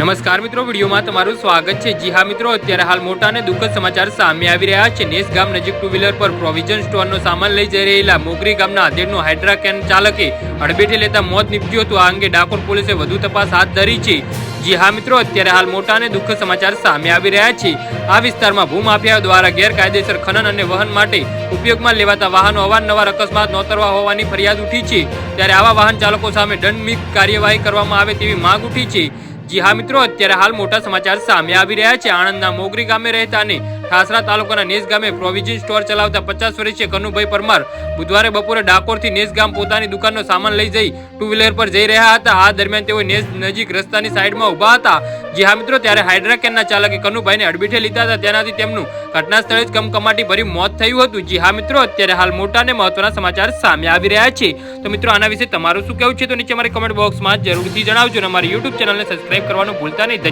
નમસ્કાર મિત્રો, વિડીયોમાં તમારું સ્વાગત છે। જી હા મિત્રો, અત્યારે હાલ મોટા અને દુઃખદ સમાચાર સામે આવી રહ્યા છે। નેસ ગામ નજીક ટુ વ્હીલર પર પ્રોવિઝન સ્ટોરનો સામાન લઈ જઈ રહેલા મોગરી ગામના આધેડનું હાઇડ્રા કેન ચાલકે અડબેટે લેતા મોત નીપજ્યું હતું। આ અંગે ડાકોર પોલીસે વધુ તપાસ હાથ ધરી છે। જી હા મિત્રો, અત્યારે હાલ મોટા અને દુઃખદ સમાચાર સામે આવી રહ્યા છે। આ વિસ્તારમાં ભૂમાફિયાઓ દ્વારા ગેરકાયદેસર ખનન અને વહન માટે ઉપયોગમાં લેવાતા વાહનો અવારનવાર અકસ્માત નોતરવા હોવાની ફરિયાદ ઉઠી છે। ત્યારે આવા વાહન ચાલકો સામે દંડનીય કાર્યવાહી કરવામાં આવે તેવી માંગ ઉઠી છે। જી હા મિત્રો, અત્યારે હાલ મોટા સમાચાર સામે આવી રહ્યા છે। આણંદના મોગરી ગામે રહેતા અને ઠાસરા તાલુકાના નેસ ગામે પ્રોવિઝન સ્ટોર ચલાવતા 50 વર્ષીય કનુભાઈ પરમાર બુધવારે બપોરે ડાકોરથી નેસ ગામ પોતાની દુકાનનો સામાન લઈ જઈ ટુ વ્હીલર પર જઈ રહ્યા હતા। આ દરમિયાન તેઓ નેસ નજીક રસ્તાની સાઈડમાં ઊભા હતા। જી હા મિત્રો, ત્યારે હાઇડ્રા કેનના ચાલકે કનુભાઈને અડબીઠે લીધા હતા। તેનાથી તેમનું ઘટના સ્થળે જ કમકમાટી ભરી મોત થયું હતું। જી હા મિત્રો, અત્યારે હાલ મોટા અને મહત્વના સમાચાર સામે આવી રહ્યા છે। તો મિત્રો, આના વિશે તમારું શું કહેવું છે તો નીચે અમારી કમેન્ટ બોક્સમાં જરૂરથી જણાવજો અને અમારી યુટ્યુબ ચેનલને સબસ્ક્રાઇબ કરવાનું ભૂલતા નહીં।